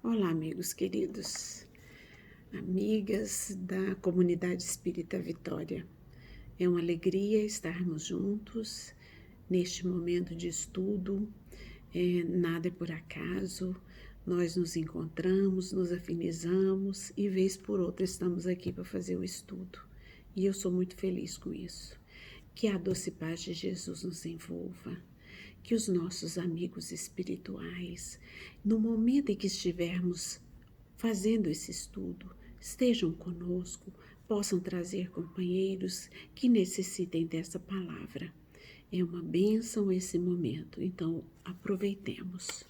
Olá, amigos queridos, amigas da Comunidade Espírita Vitória. É uma alegria estarmos juntos neste momento de estudo. Nada é por acaso, nós nos encontramos, nos afinizamos e, vez por outra, estamos aqui para fazer o estudo. E eu sou muito feliz com isso. Que a doce paz de Jesus nos envolva. Que os nossos amigos espirituais, no momento em que estivermos fazendo esse estudo, estejam conosco, possam trazer companheiros que necessitem dessa palavra. É uma bênção esse momento, então aproveitemos.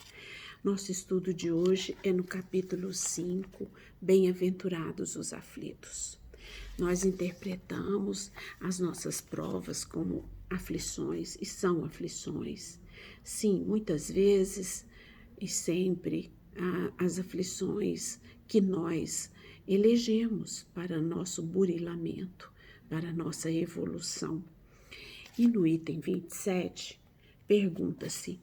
Nosso estudo de hoje é no capítulo 5, Bem-aventurados os aflitos. Nós interpretamos as nossas provas como aflições, e são aflições. Sim, muitas vezes e sempre as aflições que nós elegemos para nosso burilamento, para nossa evolução. E no item 27, pergunta-se: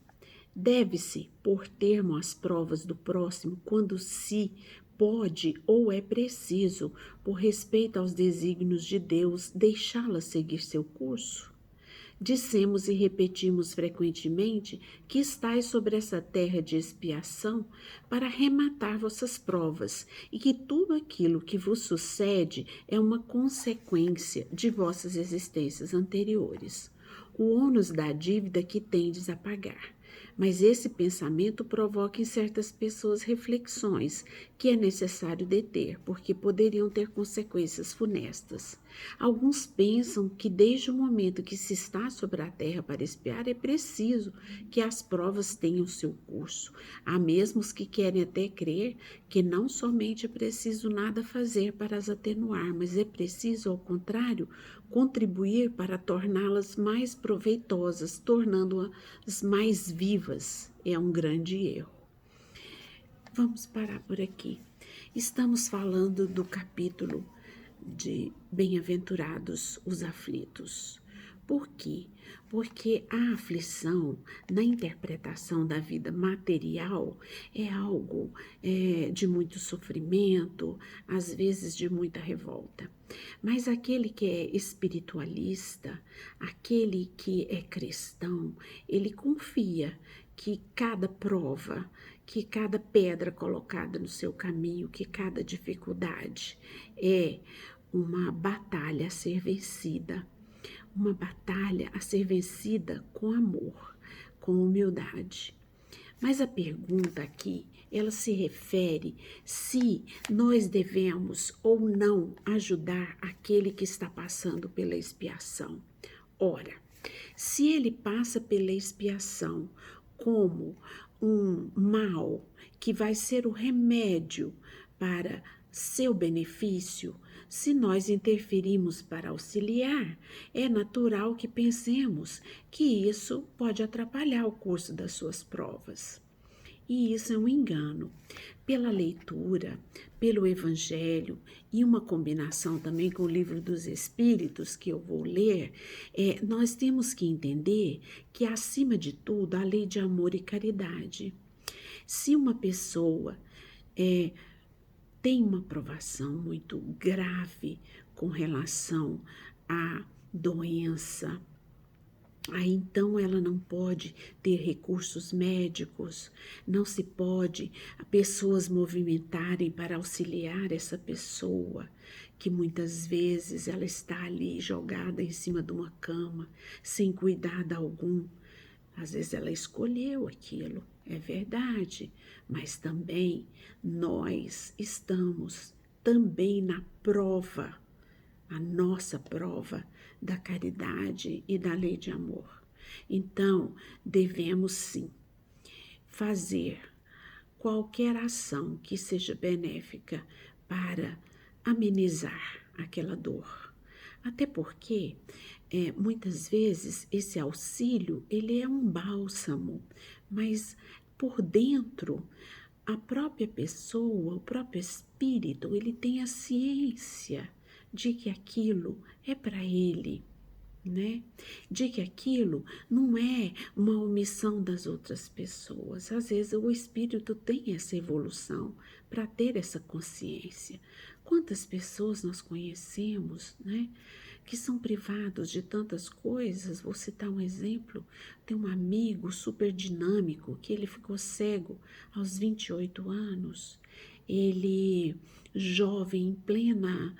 deve-se pôr termo às provas do próximo quando se pode ou é preciso, por respeito aos desígnios de Deus, deixá-las seguir seu curso? Dissemos e repetimos frequentemente que estais sobre essa terra de expiação para rematar vossas provas e que tudo aquilo que vos sucede é uma consequência de vossas existências anteriores, o ônus da dívida que tendes a pagar. Mas esse pensamento provoca em certas pessoas reflexões que é necessário deter, porque poderiam ter consequências funestas. Alguns pensam que desde o momento que se está sobre a terra para expiar, é preciso que as provas tenham seu curso. Há mesmos que querem até crer que não somente é preciso nada fazer para as atenuar, mas é preciso, ao contrário, contribuir para torná-las mais proveitosas, tornando-as mais vivas. É um grande erro. Vamos parar por aqui. Estamos falando do capítulo de Bem-aventurados os aflitos. Por quê? Porque a aflição, na interpretação da vida material, é algo de muito sofrimento, às vezes de muita revolta. Mas aquele que é espiritualista, aquele que é cristão, ele confia que cada prova, que cada pedra colocada no seu caminho, que cada dificuldade é uma batalha a ser vencida, uma batalha a ser vencida com amor, com humildade. Mas a pergunta aqui, ela se refere se nós devemos ou não ajudar aquele que está passando pela expiação. Ora, se ele passa pela expiação como um mal que vai ser o remédio para seu benefício, se nós interferimos para auxiliar, é natural que pensemos que isso pode atrapalhar o curso das suas provas. E isso é um engano. Pela leitura, pelo Evangelho e uma combinação também com o Livro dos Espíritos, que eu vou ler, nós temos que entender que, acima de tudo, a lei de amor e caridade. Se uma pessoa tem uma provação muito grave com relação à doença, aí então ela não pode ter recursos médicos, não se pode pessoas movimentarem para auxiliar essa pessoa, que muitas vezes ela está ali jogada em cima de uma cama, sem cuidado algum. Às vezes ela escolheu aquilo, é verdade, mas também nós estamos também na prova, a nossa prova da caridade e da lei de amor. Então, devemos sim fazer qualquer ação que seja benéfica para amenizar aquela dor. Até porque, muitas vezes, esse auxílio, ele é um bálsamo, mas por dentro, a própria pessoa, o próprio espírito, ele tem a ciência de que aquilo é para ele, né? De que aquilo não é uma omissão das outras pessoas. Às vezes o espírito tem essa evolução para ter essa consciência. Quantas pessoas nós conhecemos, né? Que são privados de tantas coisas. Vou citar um exemplo. Tem um amigo super dinâmico que ele ficou cego aos 28 anos. Ele, jovem, em plena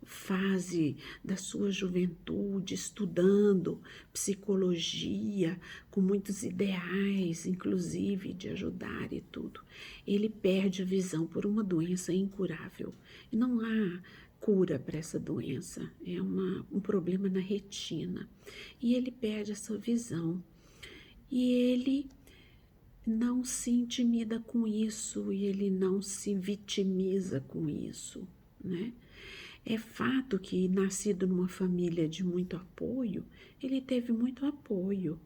fase da sua juventude, estudando psicologia, com muitos ideais, inclusive de ajudar e tudo. Ele perde a visão por uma doença incurável. E não há cura para essa doença, é um problema na retina. E ele perde essa visão. E ele não se intimida com isso, e ele não se vitimiza com isso, né? É fato que, nascido numa família de muito apoio, ele teve muito apoio,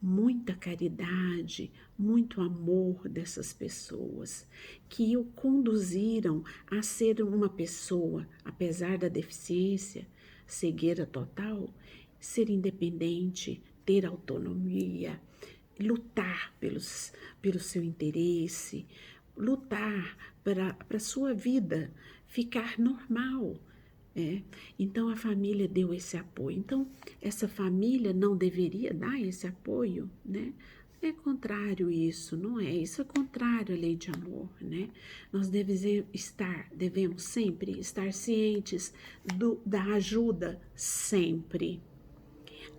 muita caridade, muito amor dessas pessoas, que o conduziram a ser uma pessoa, apesar da deficiência, cegueira total, ser independente, ter autonomia, lutar pelo seu interesse, lutar para a sua vida ficar normal. Então a família deu esse apoio. Então essa família não deveria dar esse apoio, né? É contrário isso, não é? Isso é contrário à lei de amor, né? Nós devemos sempre estar cientes da ajuda, sempre.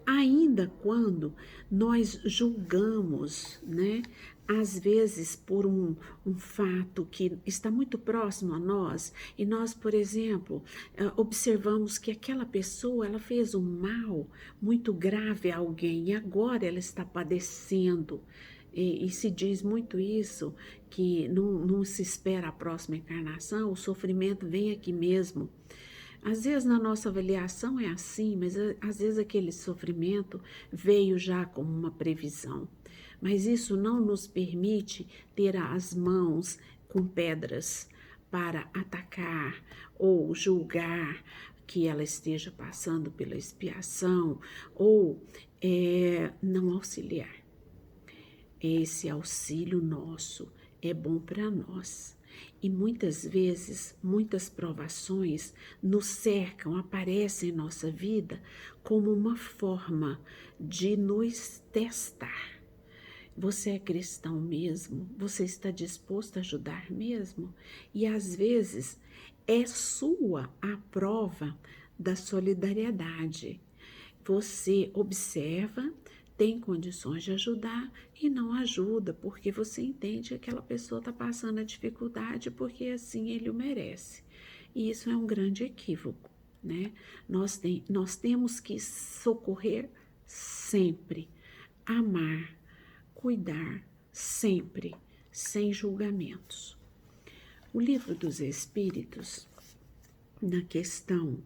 Ainda quando nós julgamos, né? Às vezes por um fato que está muito próximo a nós, e nós, por exemplo, observamos que aquela pessoa ela fez um mal muito grave a alguém e agora ela está padecendo. E se diz muito isso, que não se espera a próxima encarnação, o sofrimento vem aqui mesmo. Às vezes na nossa avaliação é assim, mas às vezes aquele sofrimento veio já como uma previsão. Mas isso não nos permite ter as mãos com pedras para atacar ou julgar que ela esteja passando pela expiação ou não auxiliar. Esse auxílio nosso é bom para nós. E muitas vezes, muitas provações nos cercam, aparecem em nossa vida como uma forma de nos testar. Você é cristão mesmo? Você está disposto a ajudar mesmo? E às vezes é sua a prova da solidariedade. Você observa, tem condições de ajudar e não ajuda, porque você entende que aquela pessoa está passando a dificuldade porque assim ele o merece. E isso é um grande equívoco, né? Nós temos que socorrer sempre, amar, cuidar sempre, sem julgamentos. O Livro dos Espíritos, na questão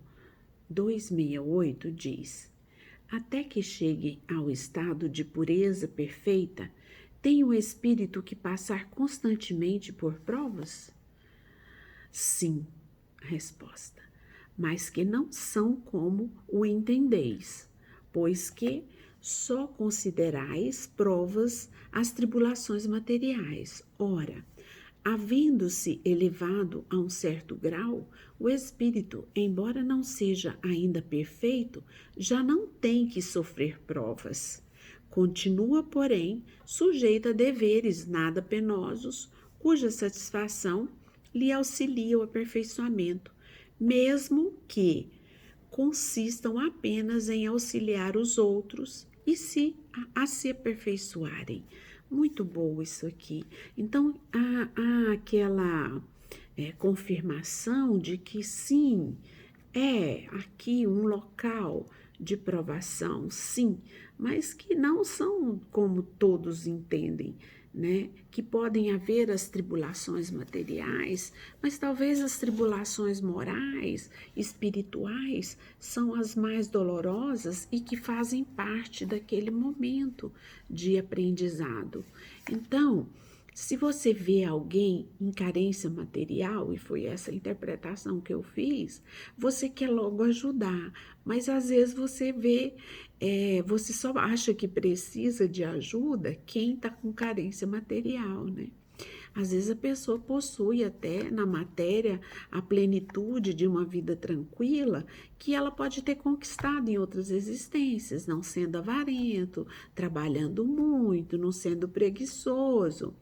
268, diz: até que chegue ao estado de pureza perfeita, tem o espírito que passar constantemente por provas? Sim, resposta, mas que não são como o entendeis, pois que só considerais provas as tribulações materiais. Ora, havendo-se elevado a um certo grau, o espírito, embora não seja ainda perfeito, já não tem que sofrer provas. Continua, porém, sujeito a deveres nada penosos, cuja satisfação lhe auxilia o aperfeiçoamento, mesmo que consistam apenas em auxiliar os outros e a se aperfeiçoarem. Muito bom isso aqui. Então, há aquela confirmação de que sim, é aqui um local de provação, sim, mas que não são como todos entendem, né? Que podem haver as tribulações materiais, mas talvez as tribulações morais, espirituais, são as mais dolorosas e que fazem parte daquele momento de aprendizado. Então, Se você vê alguém em carência material, e foi essa a interpretação que eu fiz, você quer logo ajudar, mas às vezes você vê, você só acha que precisa de ajuda quem está com carência material, né? Às vezes a pessoa possui até na matéria a plenitude de uma vida tranquila que ela pode ter conquistado em outras existências, não sendo avarento, trabalhando muito, não sendo preguiçoso.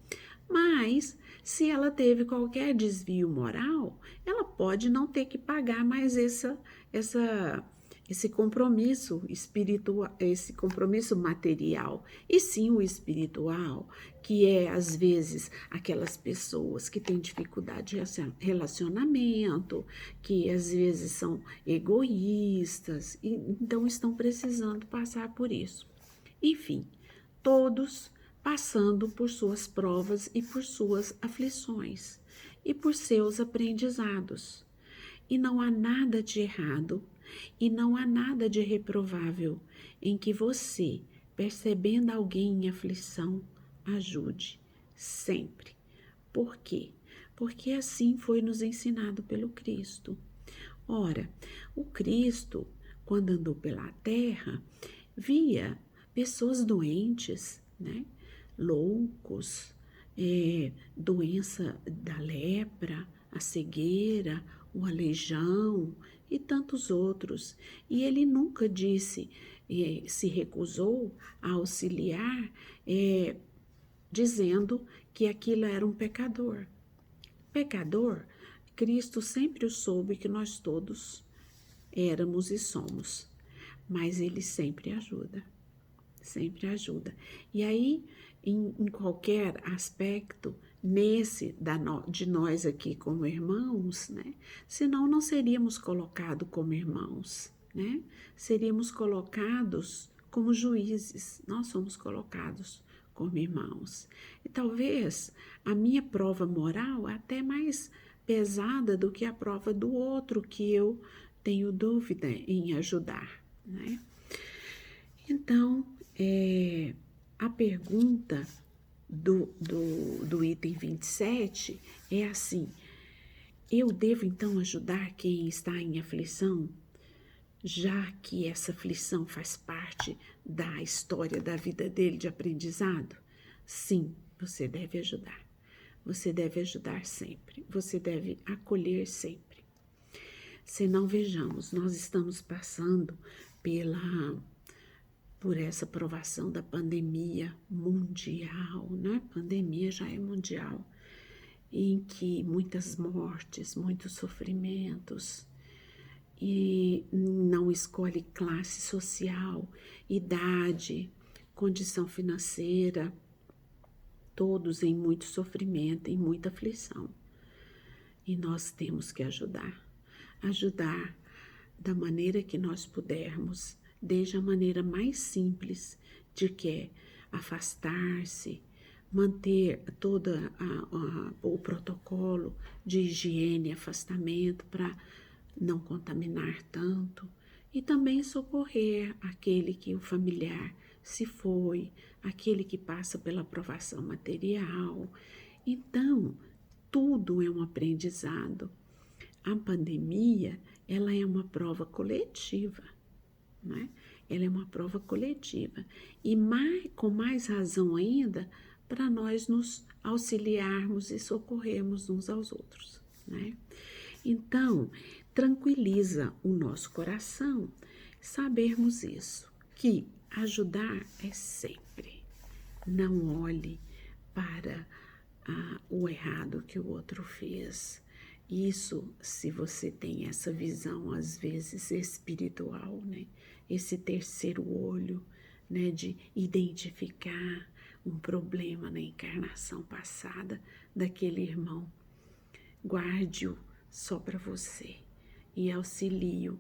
Mas, se ela teve qualquer desvio moral, ela pode não ter que pagar mais esse compromisso espiritual, esse compromisso material, e sim o espiritual, que é às vezes aquelas pessoas que têm dificuldade de relacionamento, que às vezes são egoístas, e então estão precisando passar por isso. Enfim, todos passando por suas provas e por suas aflições e por seus aprendizados. E não há nada de errado e não há nada de reprovável em que você, percebendo alguém em aflição, ajude sempre. Por quê? Porque assim foi nos ensinado pelo Cristo. Ora, o Cristo, quando andou pela terra, via pessoas doentes, né? Loucos, doença da lepra, a cegueira, o aleijão e tantos outros. E ele nunca disse, se recusou a auxiliar, dizendo que aquilo era um pecador. Pecador, Cristo sempre soube que nós todos éramos e somos, mas ele sempre ajuda. Sempre ajuda. E aí, em qualquer aspecto, de nós aqui como irmãos, né? Senão não seríamos colocados como irmãos, né? Seríamos colocados como juízes. Nós somos colocados como irmãos. E talvez a minha prova moral é até mais pesada do que a prova do outro que eu tenho dúvida em ajudar, né? Então, a pergunta do item 27 é assim: eu devo então ajudar quem está em aflição, já que essa aflição faz parte da história da vida dele de aprendizado? Sim, você deve ajudar. Você deve ajudar sempre. Você deve acolher sempre. Se não, vejamos, nós estamos passando por essa provação da pandemia mundial, né? Pandemia já é mundial, em que muitas mortes, muitos sofrimentos, e não escolhe classe social, idade, condição financeira, todos em muito sofrimento, em muita aflição. E nós temos que ajudar da maneira que nós pudermos, desde a maneira mais simples, de que é afastar-se, manter todo o protocolo de higiene, afastamento para não contaminar tanto, e também socorrer aquele que o familiar se foi, aquele que passa pela provação material. Então, tudo é um aprendizado. A pandemia, ela é uma prova coletiva, né? Ela é uma prova coletiva e com mais razão ainda para nós nos auxiliarmos e socorrermos uns aos outros, né? Então, tranquiliza o nosso coração sabermos isso, que ajudar é sempre. Não olhe para o errado que o outro fez. Isso, se você tem essa visão, às vezes, espiritual, né? Esse terceiro olho, né? De identificar um problema na encarnação passada daquele irmão. Guarde-o só para você e auxilie-o,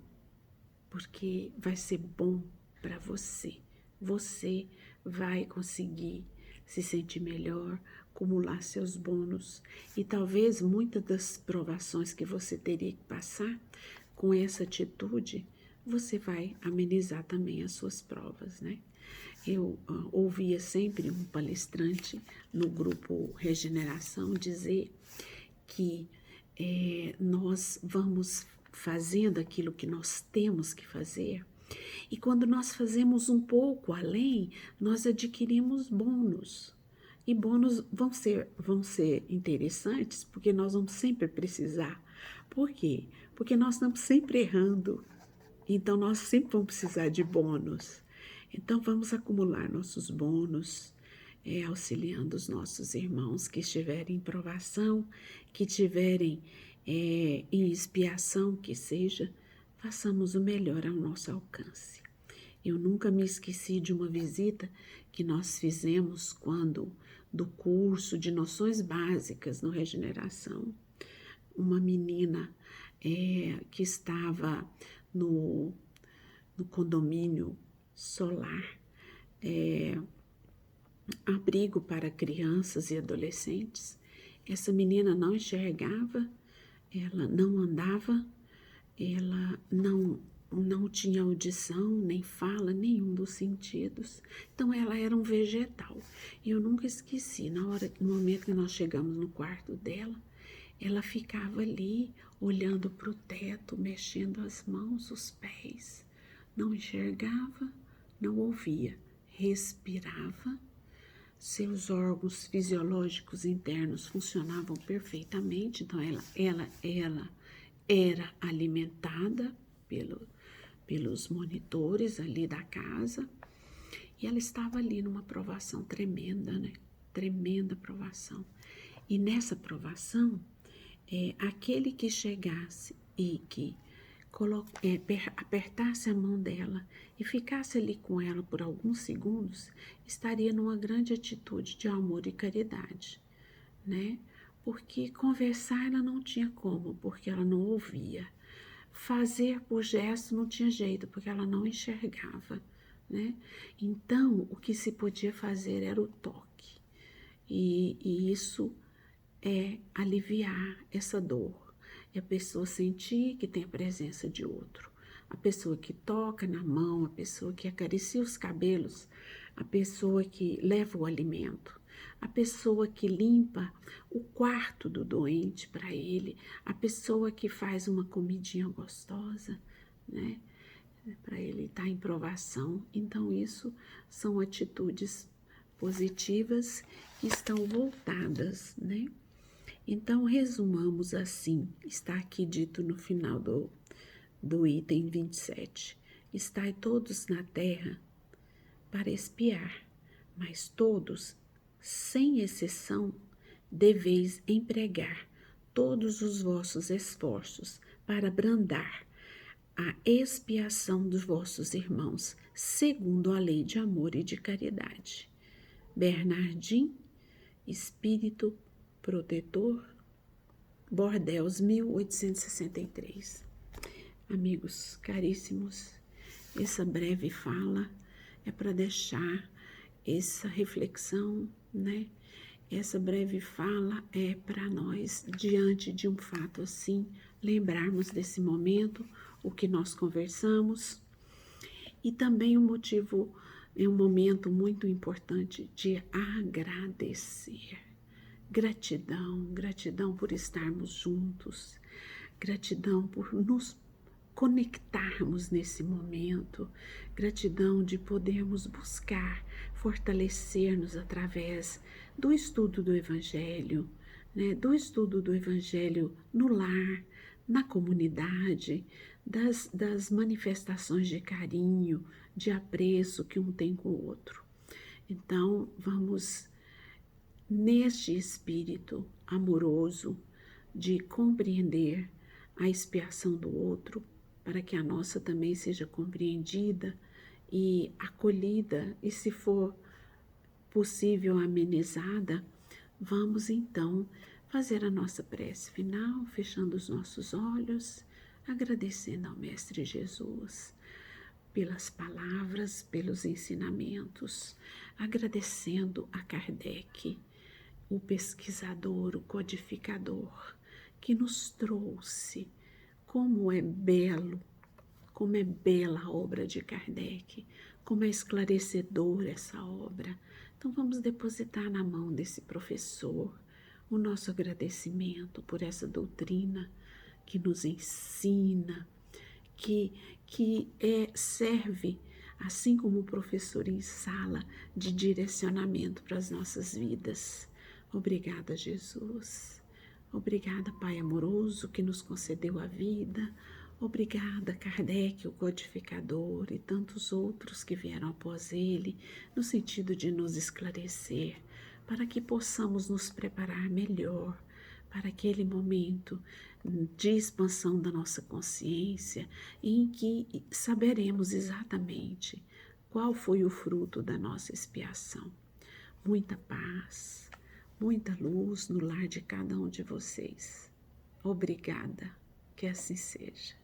porque vai ser bom para você. Você vai conseguir se sentir melhor, acumular seus bônus e talvez muitas das provações que você teria que passar com essa atitude, você vai amenizar também as suas provas, né? eu ouvia sempre um palestrante no grupo Regeneração dizer que nós vamos fazendo aquilo que nós temos que fazer, e quando nós fazemos um pouco além, nós adquirimos bônus. E bônus vão ser interessantes, porque nós vamos sempre precisar. Por quê? Porque nós estamos sempre errando. Então, nós sempre vamos precisar de bônus. Então, vamos acumular nossos bônus, auxiliando os nossos irmãos que estiverem em provação, que estiverem em expiação, que seja, façamos o melhor ao nosso alcance. Eu nunca me esqueci de uma visita que nós fizemos do curso de noções básicas no Regeneração. Uma menina que estava no condomínio solar, abrigo para crianças e adolescentes. Essa menina não enxergava, ela não andava, ela não tinha audição, nem fala, nenhum dos sentidos. Então, ela era um vegetal. E eu nunca esqueci, no momento que nós chegamos no quarto dela, ela ficava ali, olhando para o teto, mexendo as mãos, os pés. Não enxergava, não ouvia, respirava. Seus órgãos fisiológicos internos funcionavam perfeitamente, então ela era alimentada pelos monitores ali da casa, e ela estava ali numa provação tremenda, né? Tremenda provação. E nessa provação, aquele que chegasse e que apertasse a mão dela e ficasse ali com ela por alguns segundos, estaria numa grande atitude de amor e caridade, né? Porque conversar ela não tinha como, porque ela não ouvia. Fazer por gesto não tinha jeito, porque ela não enxergava, né? Então, o que se podia fazer era o toque. E isso é aliviar essa dor. É a pessoa sentir que tem a presença de outro. A pessoa que toca na mão, a pessoa que acaricia os cabelos, a pessoa que leva o alimento, a pessoa que limpa o quarto do doente para ele, a pessoa que faz uma comidinha gostosa, né? Para ele estar em provação. Então, isso são atitudes positivas que estão voltadas, né? Então, resumamos assim, está aqui dito no final do item 27. Estai todos na terra para espiar, mas todos, sem exceção, deveis empregar todos os vossos esforços para brandar a expiação dos vossos irmãos, segundo a lei de amor e de caridade. Bernardim, Espírito Protetor, Bordeaux, 1863. Amigos caríssimos, essa breve fala é para deixar essa reflexão, né? Essa breve fala é para nós, diante de um fato assim, lembrarmos desse momento, o que nós conversamos, e também é um momento muito importante de agradecer. Gratidão por estarmos juntos, gratidão por nos conectarmos nesse momento, gratidão de podermos buscar fortalecer-nos através do estudo do Evangelho, né? Do estudo do Evangelho no lar, na comunidade, das manifestações de carinho, de apreço que um tem com o outro. Então, vamos neste espírito amoroso de compreender a expiação do outro, para que a nossa também seja compreendida e acolhida, e se for possível amenizada, vamos então fazer a nossa prece final, fechando os nossos olhos, agradecendo ao Mestre Jesus pelas palavras, pelos ensinamentos, agradecendo a Kardec, o pesquisador, o codificador, que nos trouxe como é bela a obra de Kardec, como é esclarecedora essa obra. Então vamos depositar na mão desse professor o nosso agradecimento por essa doutrina que nos ensina, que serve, assim como o professor em sala, de direcionamento para as nossas vidas. Obrigada, Jesus. Obrigada, Pai amoroso, que nos concedeu a vida. Obrigada, Kardec, o codificador, e tantos outros que vieram após ele, no sentido de nos esclarecer, para que possamos nos preparar melhor para aquele momento de expansão da nossa consciência, em que saberemos exatamente qual foi o fruto da nossa expiação. Muita paz, muita luz no lar de cada um de vocês. Obrigada, que assim seja.